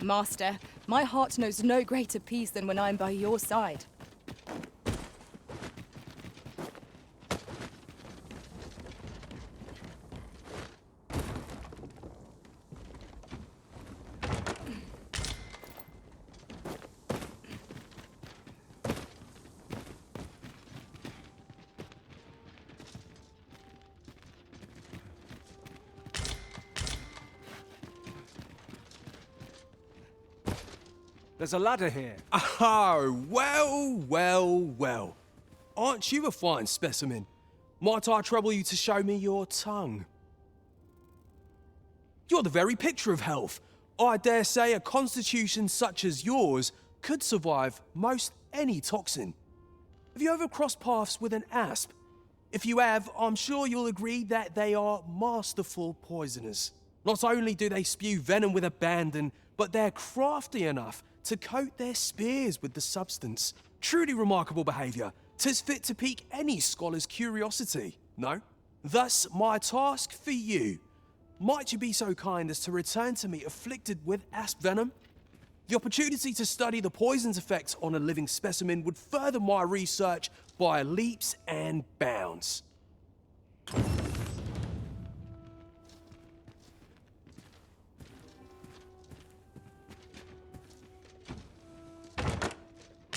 Master, my heart knows no greater peace than when I am by your side. There's a ladder here. Oh, well. Aren't you a fine specimen? Might I trouble you to show me your tongue? You're the very picture of health. I dare say a constitution such as yours could survive most any toxin. Have you ever crossed paths with an asp? If you have, I'm sure you'll agree that they are masterful poisoners. Not only do they spew venom with abandon, but they're crafty enough to coat their spears with the substance. Truly remarkable behaviour. 'Tis fit to pique any scholar's curiosity, no? Thus, my task for you. Might you be so kind as to return to me afflicted with asp venom? The opportunity to study the poison's effects on a living specimen would further my research by leaps and bounds.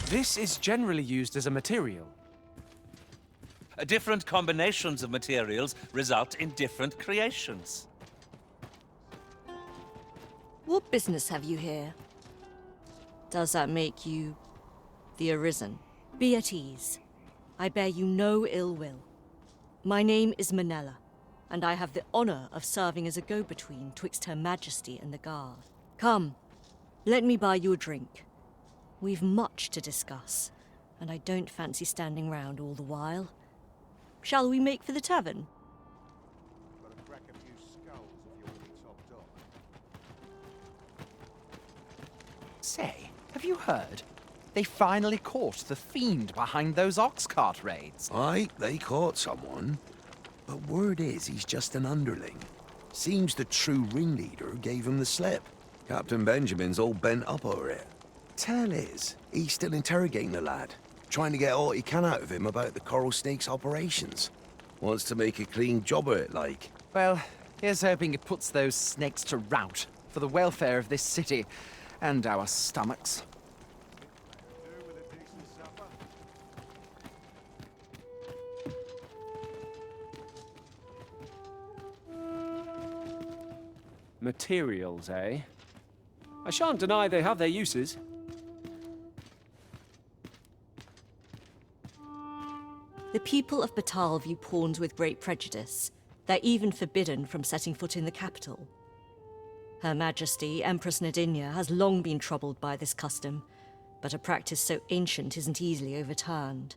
This is generally used as a material. Different combinations of materials result in different creations. What business have you here? Does that make you the Arisen? Be at ease. I bear you no ill will. My name is Manella, and I have the honor of serving as a go-between twixt Her Majesty and the Guard. Come, let me buy you a drink. We've much to discuss, and I don't fancy standing round all the while. Shall we make for the tavern? Say, have you heard? They finally caught the fiend behind those ox cart raids. Aye, they caught someone. But word is he's just an underling. Seems the true ringleader gave him the slip. Captain Benjamin's all bent up over it. Tell is, he's still interrogating the lad, trying to get all he can out of him about the Coral Snake's operations. Wants to make a clean job of it, like. Well, here's hoping it puts those snakes to rout for the welfare of this city and our stomachs. Materials, eh? I shan't deny they have their uses. The people of Battahl view pawns with great prejudice. They're even forbidden from setting foot in the capital. Her Majesty, Empress Nadinia, has long been troubled by this custom, but a practice so ancient isn't easily overturned.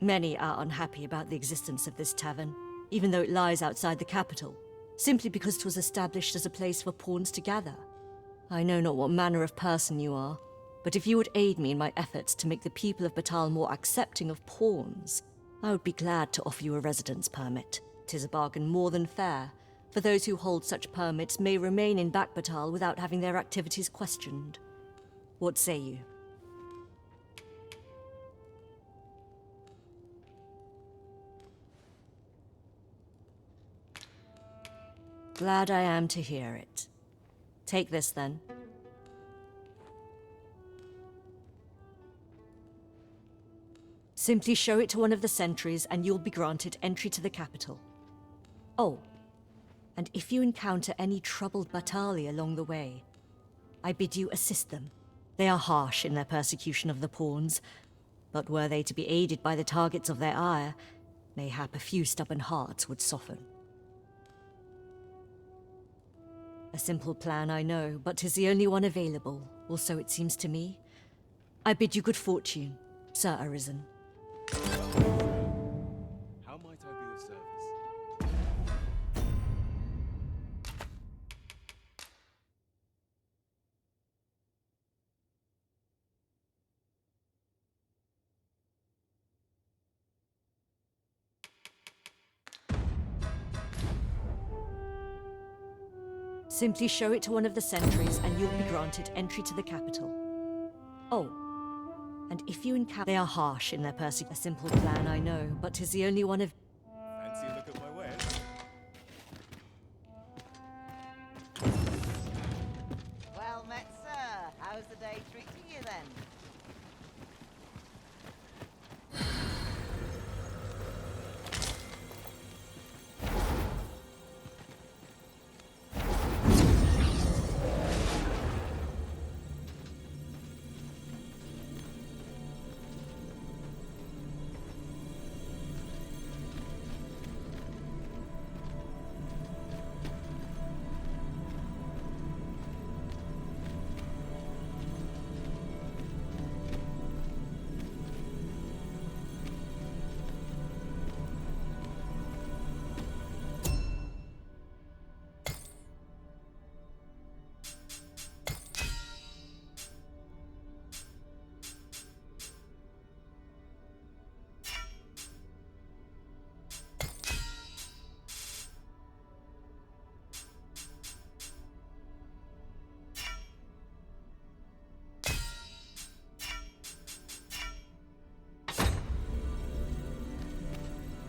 Many are unhappy about the existence of this tavern, even though it lies outside the capital, simply because it was established as a place for pawns to gather. I know not what manner of person you are, but if you would aid me in my efforts to make the people of Battahl more accepting of pawns, I would be glad to offer you a residence permit. 'Tis a bargain more than fair, for those who hold such permits may remain in Back Battahl without having their activities questioned. What say you? Glad I am to hear it. Take this, then. Simply show it to one of the sentries and you'll be granted entry to the capital. Oh, and if you encounter any troubled Battahli along the way, I bid you assist them. They are harsh in their persecution of the pawns, but were they to be aided by the targets of their ire, mayhap a few stubborn hearts would soften. A simple plan, I know, but 'tis the only one available, or so it seems to me. I bid you good fortune, Sir Arisen. How might I be of service? Simply show it to one of the sentries and you'll be granted entry to the capital. Oh, and if you encounter... They are harsh in their persecution. A simple plan, I know, but 'tis the only one of... Fancy a look at my wares? Well met, sir. How's the day treating you then?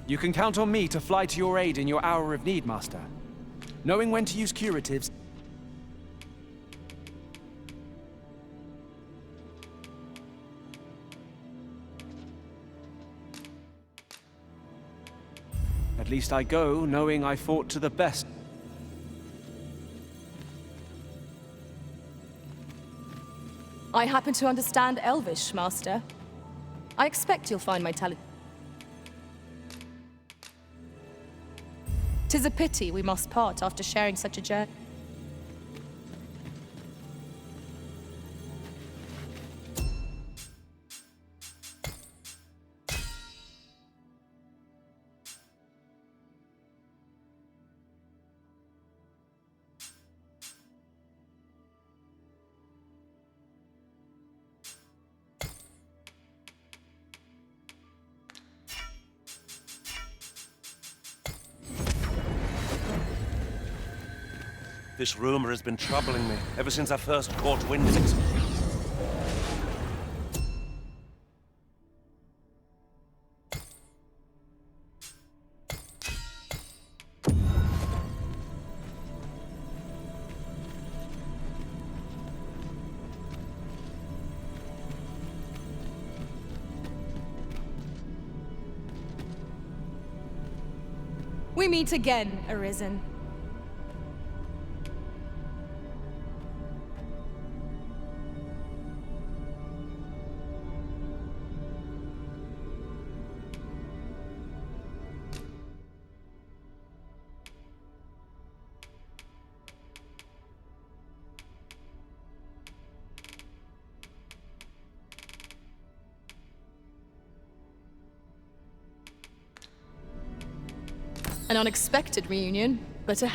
You can count on me to fly to your aid in your hour of need, Master. Knowing when to use curatives... At least I go knowing I fought to the best. I happen to understand Elvish, Master. I expect you'll find my talent. 'Tis a pity we must part after sharing such a journey. This rumor has been troubling me ever since I first caught wind of it. We meet again, Arisen. An unexpected reunion, but a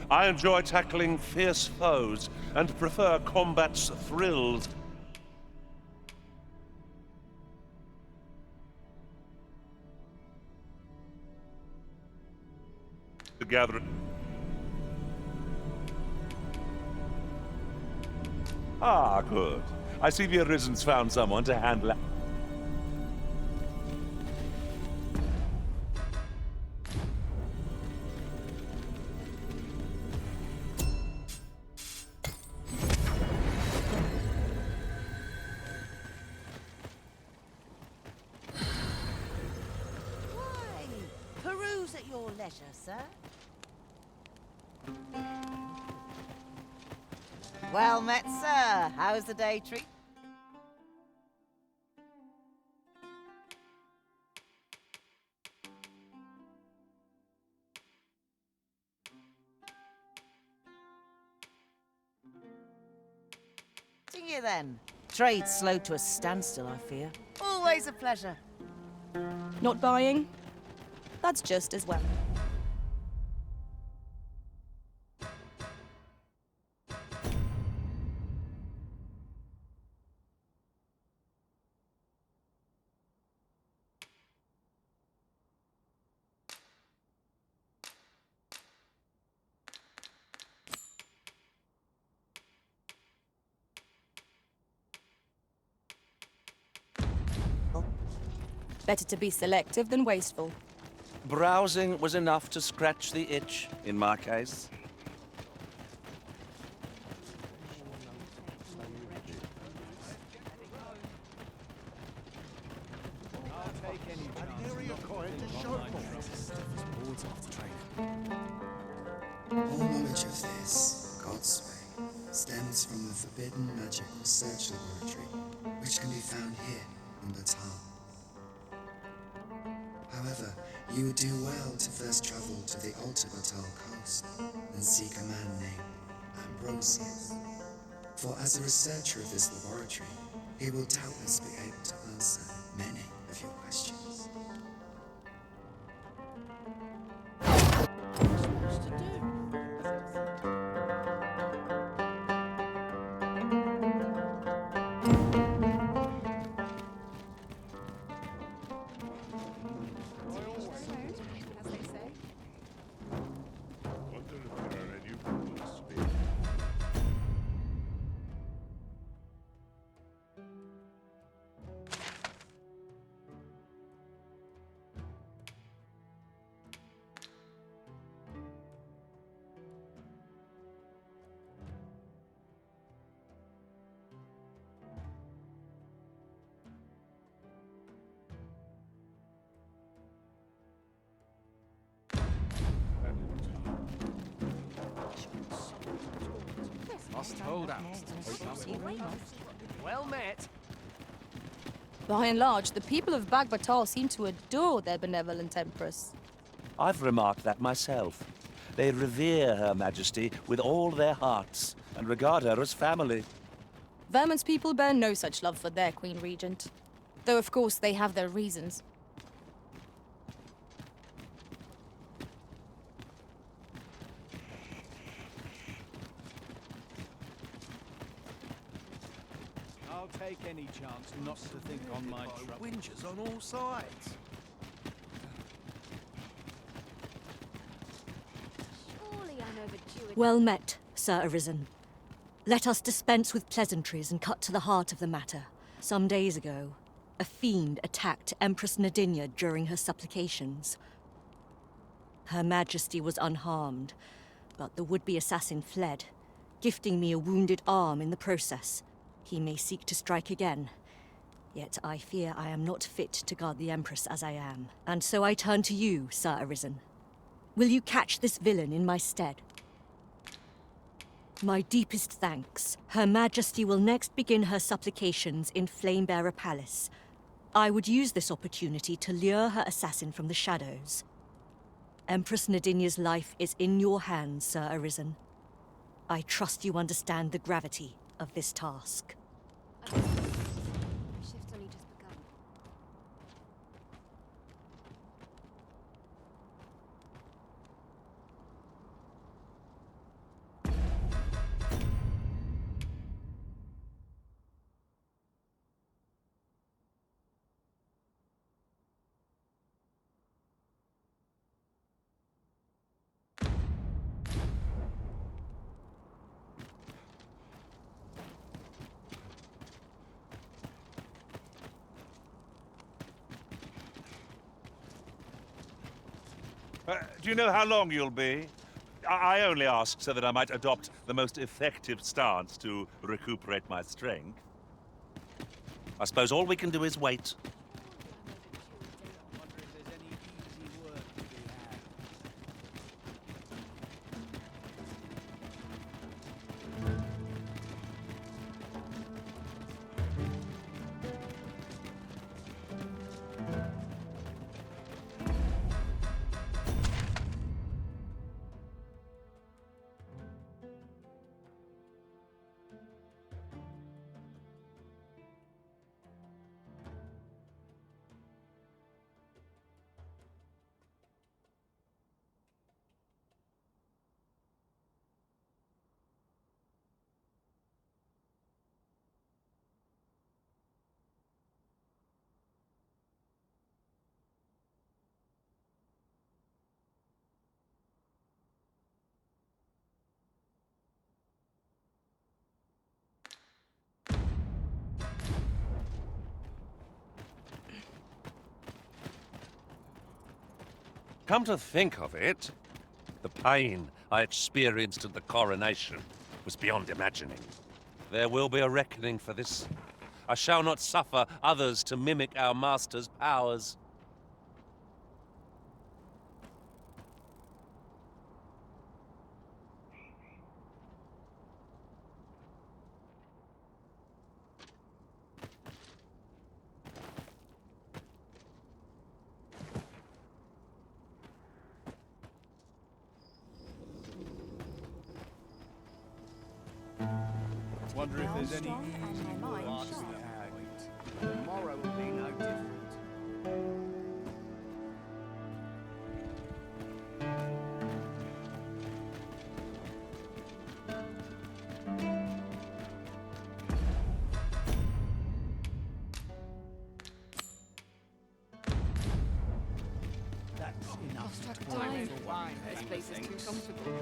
I enjoy tackling fierce foes and prefer combat's thrills. The gathering. Ah, good. I see the Arisen's found someone to handle. Why? Peruse at your leisure, sir. Well met, sir. How's the day treat? To you then. Trade's slowed to a standstill, I fear. Always a pleasure. Not buying? That's just as well. Better to be selective than wasteful. Browsing was enough to scratch the itch, in my case. All knowledge of this, God's way, stems from the forbidden magic research laboratory, which can be found here in Battahl. However, you would do well to first travel to the Alta Battahl coast and seek a man named Ambrosius. For as a researcher of this laboratory, he will doubtless be able to answer many of your questions. Must hold out. Well met. By and large, the people of Battahl seem to adore their benevolent empress. I've remarked that myself. They revere Her Majesty with all their hearts and regard her as family. Vermon's people bear no such love for their Queen Regent. Though, of course, they have their reasons. I'll take any chance not to think on my trouble. Winches on all sides. Well met, Sir Arisen. Let us dispense with pleasantries and cut to the heart of the matter. Some days ago, a fiend attacked Empress Nadinia during her supplications. Her Majesty was unharmed, but the would-be assassin fled, gifting me a wounded arm in the process. He may seek to strike again, yet I fear I am not fit to guard the Empress as I am. And so I turn to you, Sir Arisen. Will you catch this villain in my stead? My deepest thanks. Her Majesty will next begin her supplications in Flamebearer Palace. I would use this opportunity to lure her assassin from the shadows. Empress Nadinia's life is in your hands, Sir Arisen. I trust you understand the gravity of this task. Shift's only just begun. Do you know how long you'll be? I only ask so that I might adopt the most effective stance to recuperate my strength. I suppose all we can do is wait. Come to think of it, the pain I experienced at the coronation was beyond imagining. There will be a reckoning for this. I shall not suffer others to mimic our master's powers. Wonder if there's any Tomorrow will be no different. That's enough time for wine. This place is too comfortable.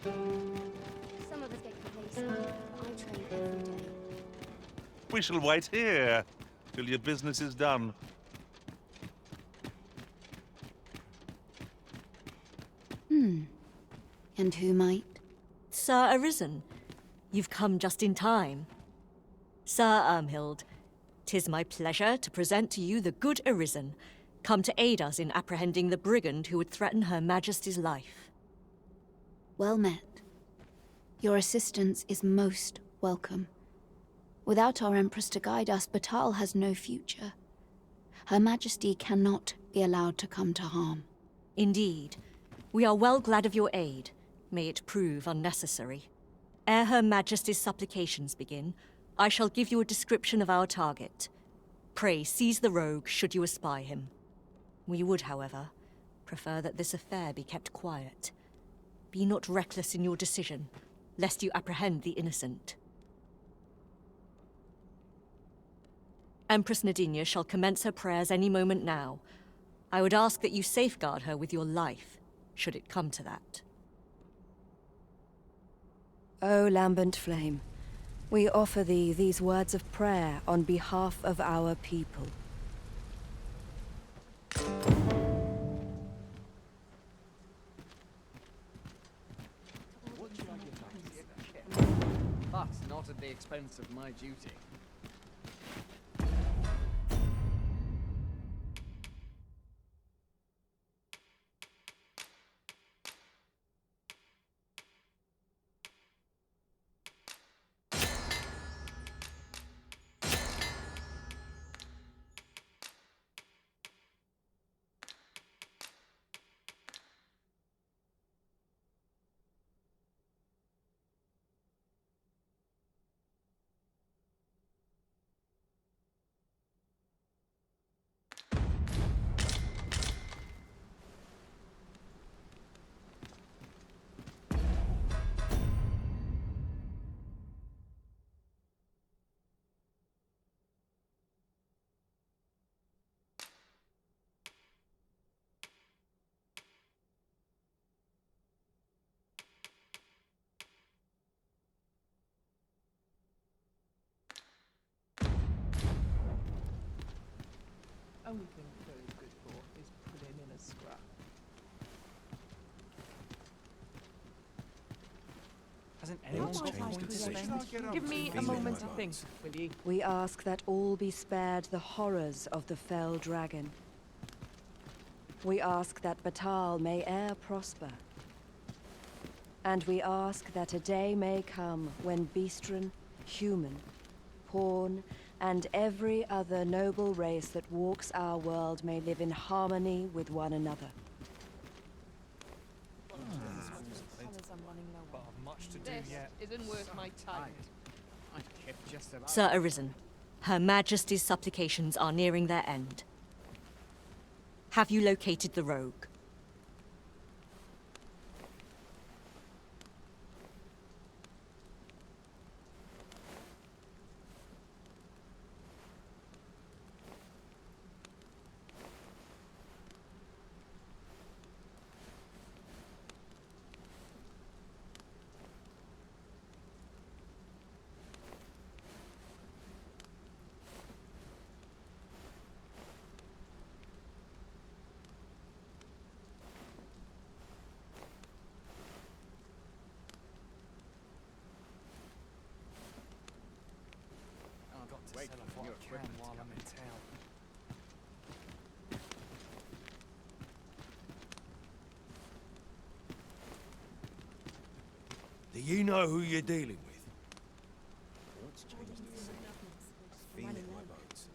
Some of us get complacent. I train every day. We shall wait here till your business is done. And who might? Sir Arisen, you've come just in time. Sir Ermhild, 'tis my pleasure to present to you the good Arisen, come to aid us in apprehending the brigand who would threaten Her Majesty's life. Well met. Your assistance is most welcome. Without our Empress to guide us, Battahl has no future. Her Majesty cannot be allowed to come to harm. Indeed, we are well glad of your aid. May it prove unnecessary. Ere Her Majesty's supplications begin, I shall give you a description of our target. Pray seize the rogue should you espy him. We would, however, prefer that this affair be kept quiet. Be not reckless in your decision, lest you apprehend the innocent. Empress Nadinia shall commence her prayers any moment now. I would ask that you safeguard her with your life, should it come to that. O lambent flame, we offer thee these words of prayer on behalf of our people. But not at the expense of my duty. only thing food's good for is putting in a scrap. Hasn't anyone changed the decision? Give me a moment to think, will you? We ask that all be spared the horrors of the fell dragon. We ask that Battahl may e'er prosper. And we ask that a day may come when Beastren, human, pawn, and every other noble race that walks our world may live in harmony with one another. Isn't worth my time. Sir Arisen, Her Majesty's supplications are nearing their end. Have you located the rogue? Wait, what I can while I'm in town. Do you know who you're dealing with? What's changed the scene? Feeling my bones.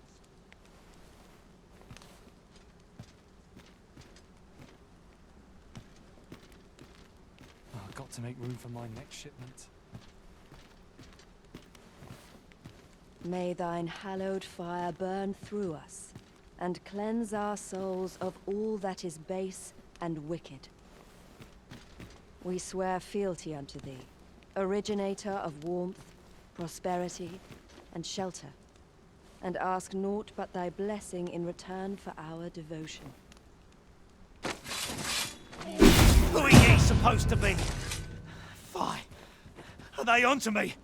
Oh, I've got to make room for my next shipment. May thine hallowed fire burn through us, and cleanse our souls of all that is base and wicked. We swear fealty unto thee, originator of warmth, prosperity, and shelter, and ask naught but thy blessing in return for our devotion. Who are ye supposed to be? Fie! Are they onto me?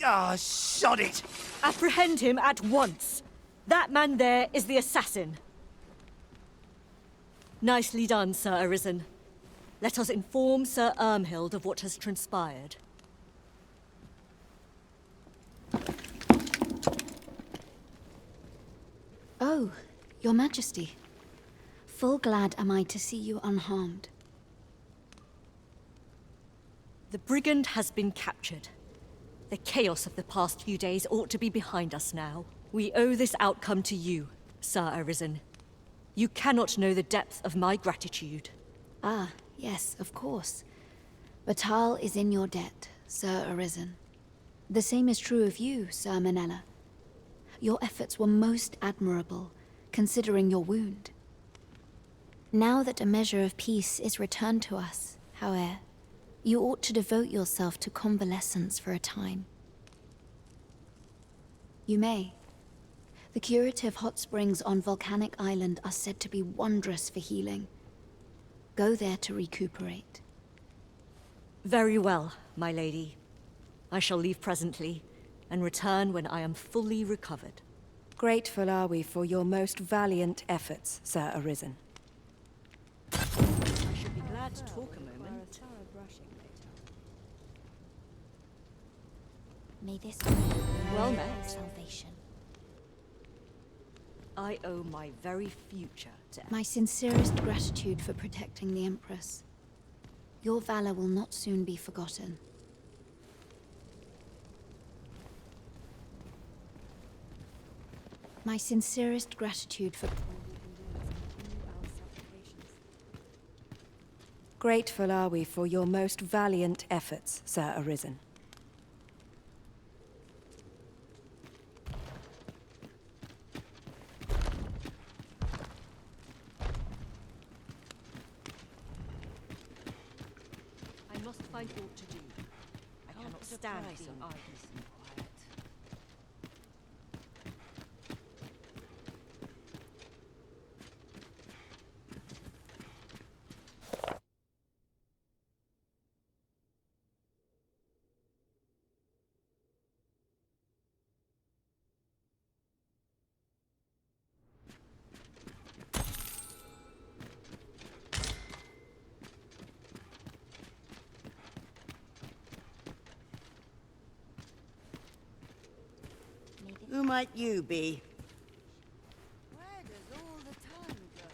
Ah, sod it! Apprehend him at once! That man there is the assassin. Nicely done, Sir Arisen. Let us inform Sir Ermhild of what has transpired. Oh, Your Majesty. Full glad am I to see you unharmed. The brigand has been captured. The chaos of the past few days ought to be behind us now. We owe this outcome to you, Sir Arisen. You cannot know the depth of my gratitude. Ah, yes, of course. Battahl is in your debt, Sir Arisen. The same is true of you, Sir Manella. Your efforts were most admirable, considering your wound. Now that a measure of peace is returned to us, however, you ought to devote yourself to convalescence for a time. You may. The curative hot springs on Volcanic Island are said to be wondrous for healing. Go there to recuperate. Very well, my lady. I shall leave presently, and return when I am fully recovered. Grateful are we for your most valiant efforts, Sir Arisen. I should be glad to talk a moment. May this be Well your met. salvation. I owe my very future to... My sincerest gratitude for protecting the Empress. Your valor will not soon be forgotten. My sincerest gratitude for... Grateful are we for your most valiant efforts, Sir Arisen. I must find aught to do. I cannot stand being idle. Who might you be? Where does all the time go?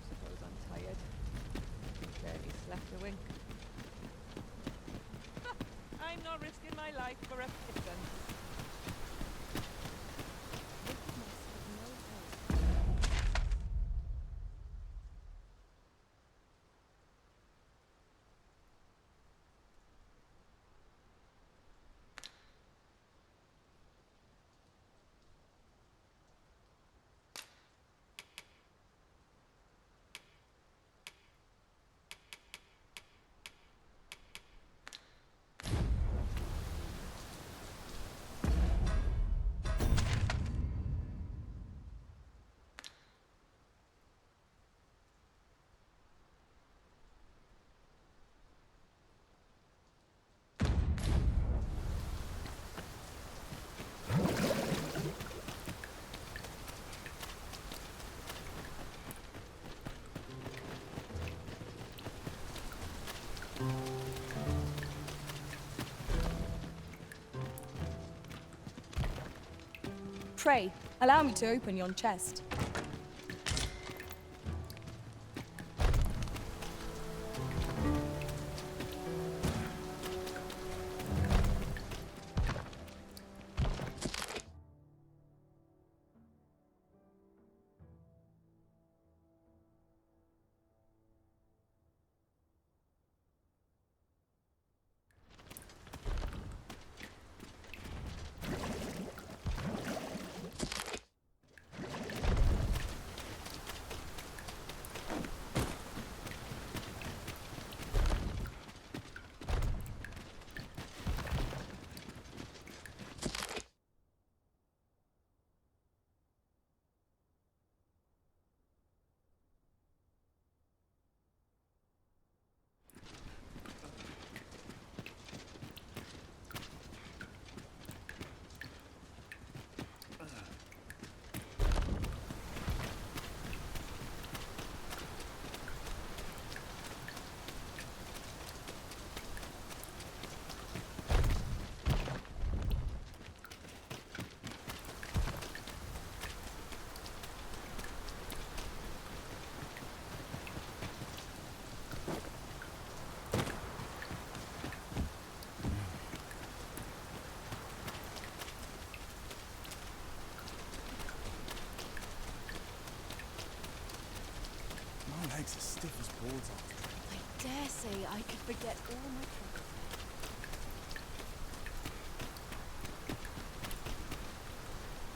Suppose I'm tired. Barely slept a wink. I'm not risking my life for a pittance. Pray, allow me to open yon chest. My legs are stiff as boards after. I dare say I could forget all my troubles.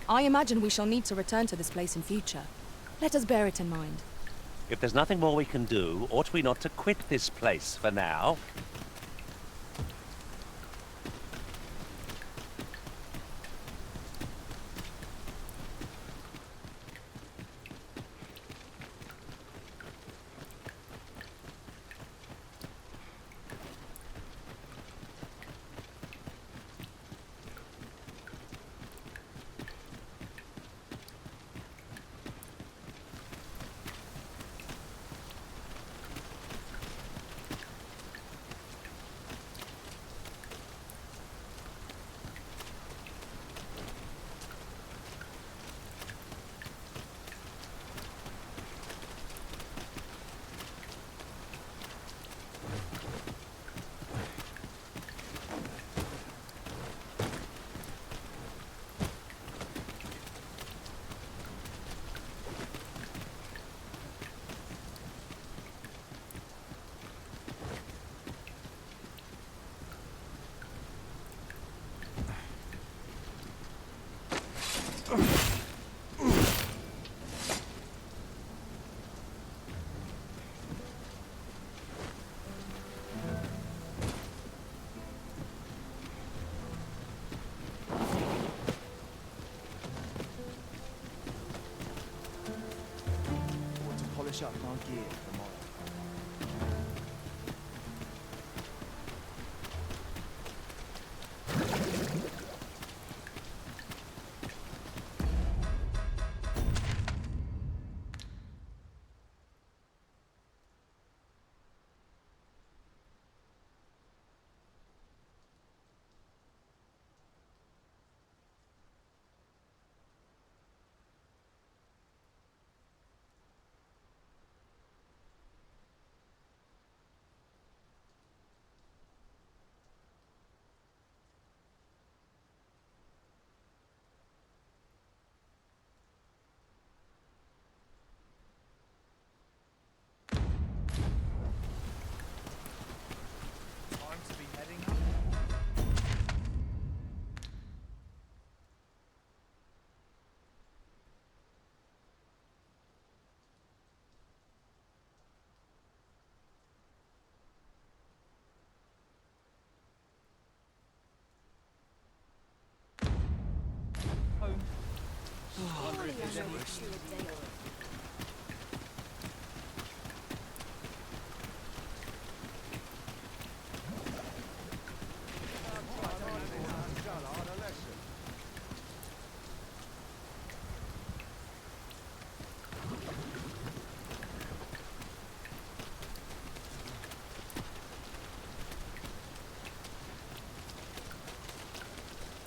I imagine we shall need to return to this place in future. Let us bear it in mind. If there's nothing more we can do, ought we not to quit this place for now? polish up my gear tomorrow.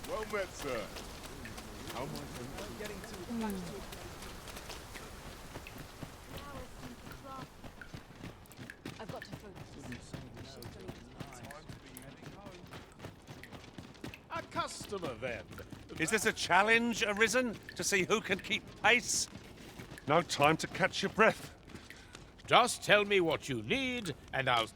Well met, sir. How am I getting to I've got to focus. A customer, then. Is this a challenge arisen to see who can keep pace? No time to catch your breath. Just tell me what you need, and I'll...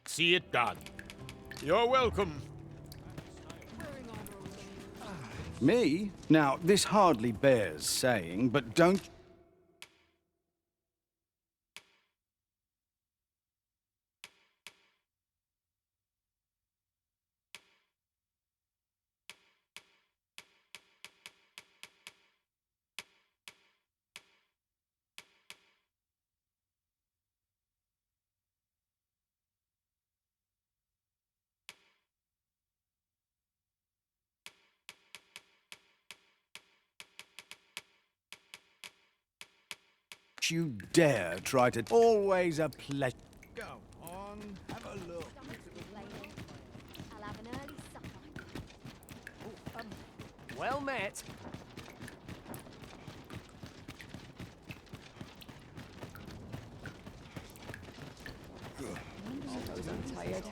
See it done. You're welcome. Me? Now, this hardly bears saying, but don't... you dare try to... Always a pleasure. Go on, have a look. I'll have an early supper. Well met. I'm tired.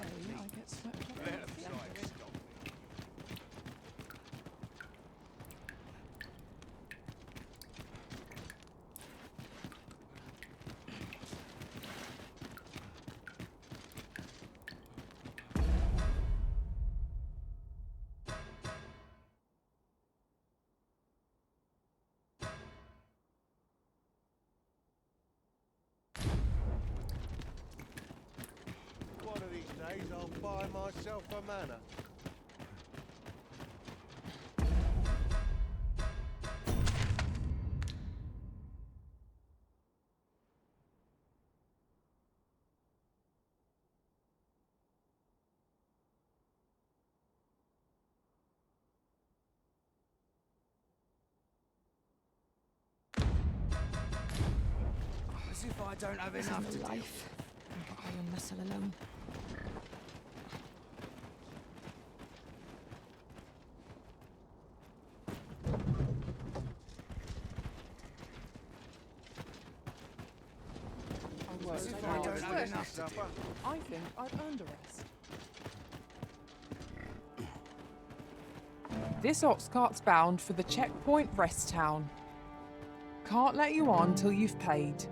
One of these days I'll buy myself a manor. As if I don't have enough to do. I am muscle alone. I think I've earned a rest. This ox cart's bound for the checkpoint rest town. Can't let you on till you've paid.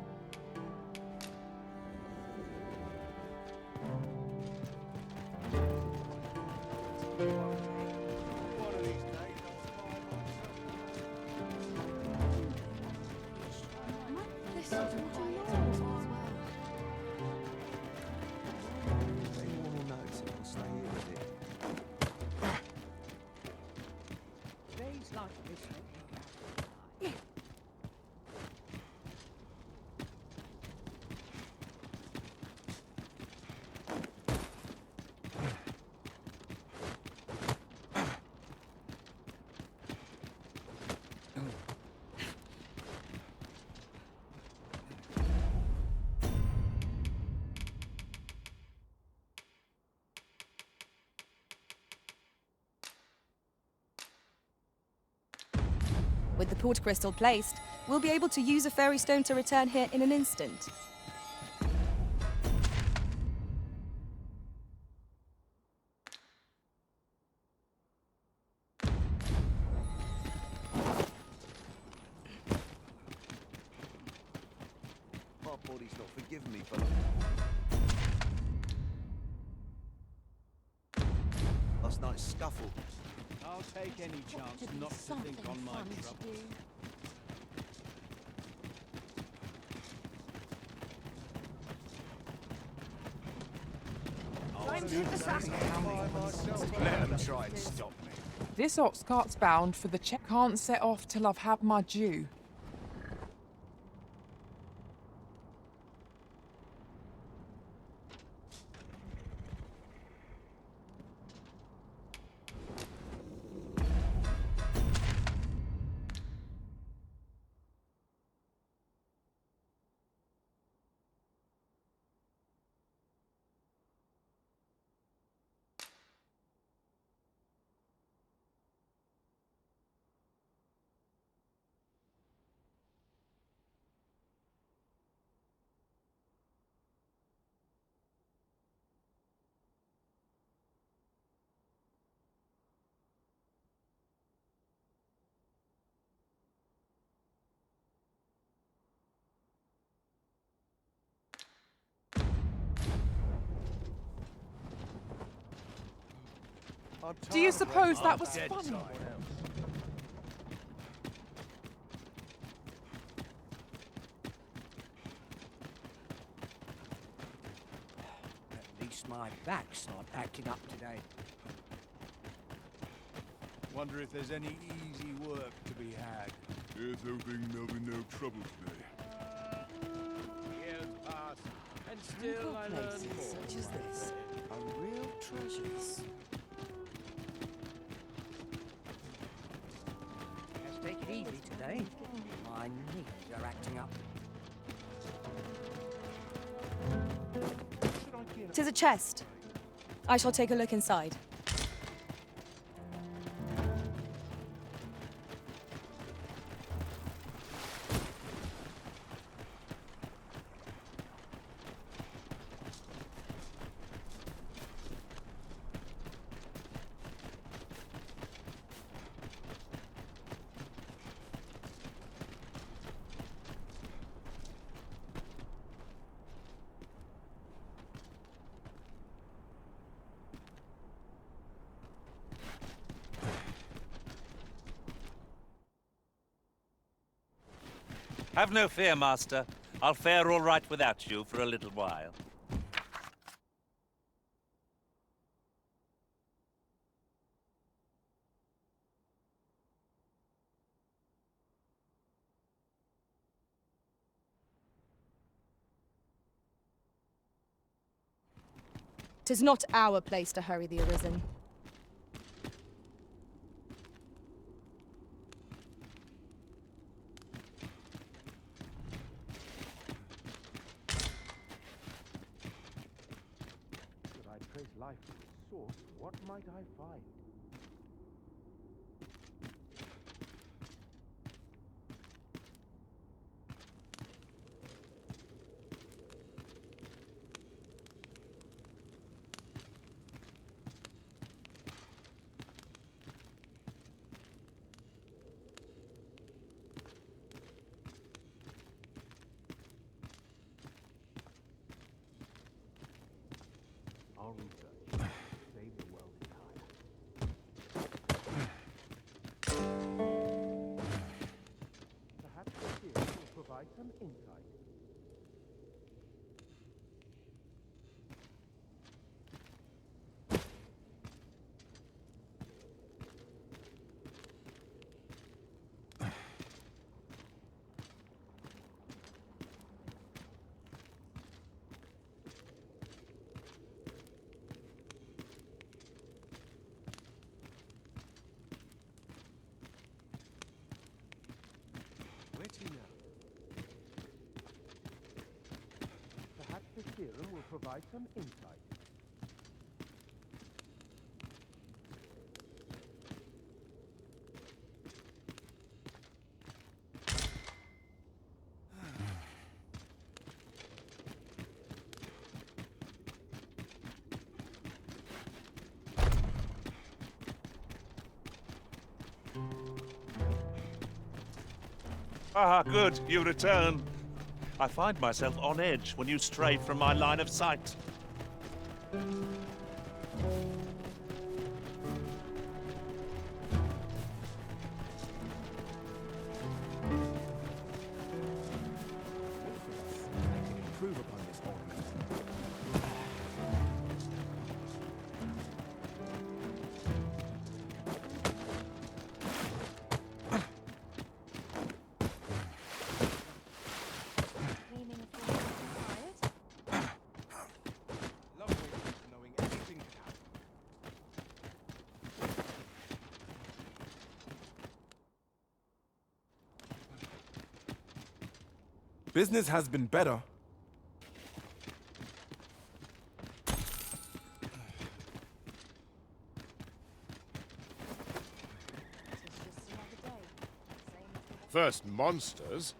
With the port crystal placed, we'll be able to use a fairy stone to return here in an instant. My body's not forgiving me for last night's scuffle. I'll take any chance not to think on my troubles. Let them try and stop me. This ox cart's bound for the check. Can't set off till I've had my due. Do you suppose that was funny? At least my back's not acting up today. Wonder if there's any easy work to be had. Here's hoping there'll be no trouble today. Years pass, and still I learn Places more. such as this are real treasures. Let's take it easy today. My knees are acting up. 'Tis a chest. I shall take a look inside. Have no fear, Master. I'll fare all right without you for a little while. Tis not our place to hurry the Arisen. Should I trace life to its source, what might I find? Our research will save the world in time. Perhaps the theory will provide some insight. Where to now? Perhaps the theorem will provide some insight. Ah, good, you return. I find myself on edge when you stray from my line of sight. I can improve upon this ornament. Business has been better. First monsters.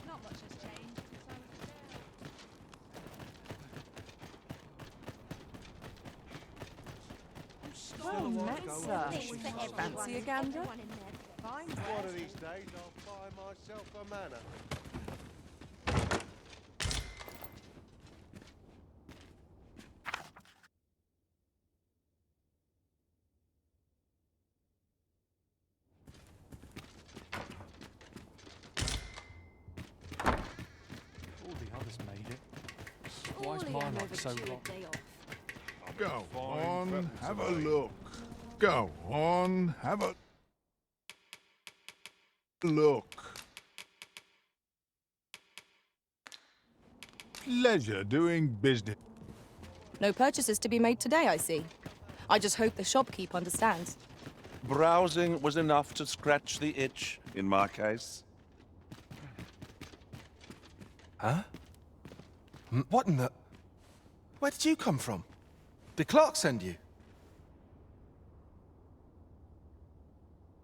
Not much has changed since I was Well met, sir. Fancy a gander? Fine. One of these days I'll buy myself a manor. All the others made it. Why is my luck so wrong? Go on, have a look. Go on, have a look. Pleasure doing business. No purchases to be made today, I see. I just hope the shopkeep understands. Browsing was enough to scratch the itch, in my case. Huh? What in the... Where did you come from? Did Clark send you?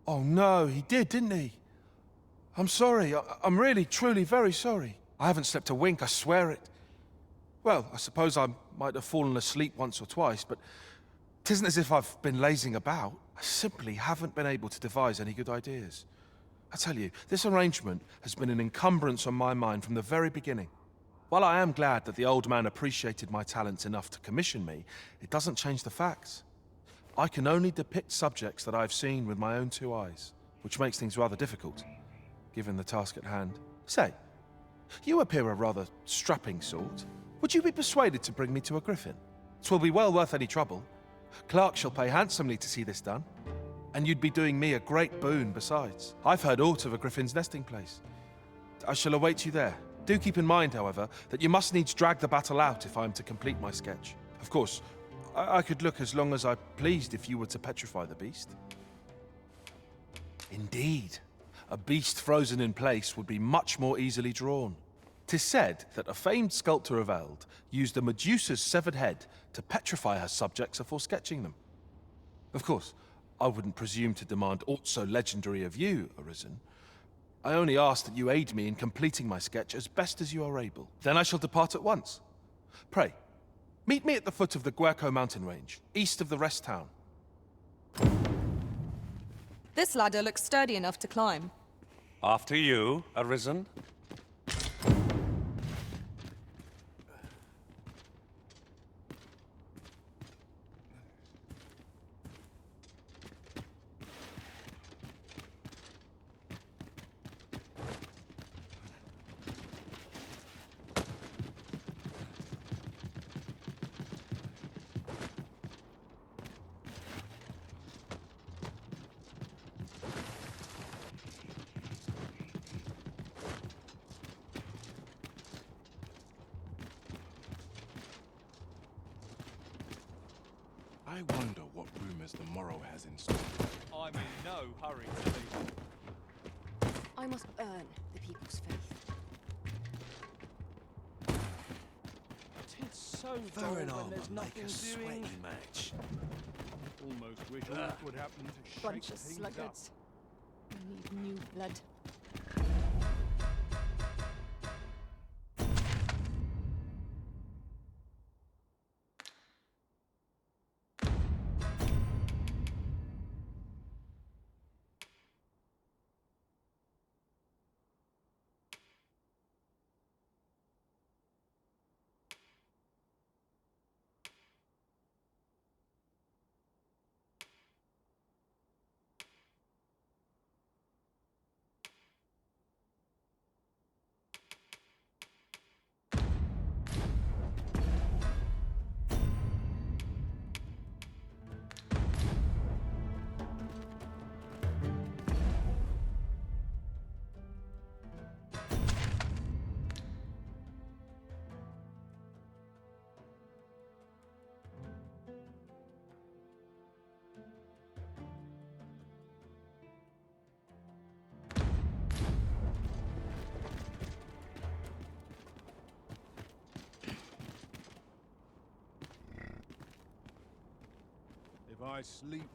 Oh no, he did, didn't he? I'm sorry. I'm really, truly very sorry. I haven't slept a wink, I swear it. Well, I suppose I might have fallen asleep once or twice, but it isn't as if I've been lazing about. I simply haven't been able to devise any good ideas. I tell you, this arrangement has been an encumbrance on my mind from the very beginning. While I am glad that the old man appreciated my talents enough to commission me, it doesn't change the facts. I can only depict subjects that I've seen with my own two eyes, which makes things rather difficult, given the task at hand. Say, you appear a rather strapping sort. Would you be persuaded to bring me to a griffin? 'Twill be well worth any trouble. Clark shall pay handsomely to see this done. And you'd be doing me a great boon besides. I've heard aught of a griffin's nesting place. I shall await you there. Do keep in mind, however, that you must needs drag the battle out if I am to complete my sketch. Of course, I could look as long as I pleased if you were to petrify the beast. Indeed. A beast frozen in place would be much more easily drawn. 'Tis said that a famed sculptor of Eld used a Medusa's severed head to petrify her subjects before sketching them. Of course, I wouldn't presume to demand aught so legendary of you, Arisen. I only ask that you aid me in completing my sketch as best as you are able. Then I shall depart at once. Pray, Meet me at the foot of the Guerco mountain range, east of the rest town. This ladder looks sturdy enough to climb. After you, Arisen. I wonder what rumors the morrow has in store. I'm in no hurry to leave. I must earn the people's faith. It's so Fair dull enough, when there's make nothing a sweaty doing. match. Almost wish all that would happen to shake Bunch of things sluggards. We need new blood. If I sleep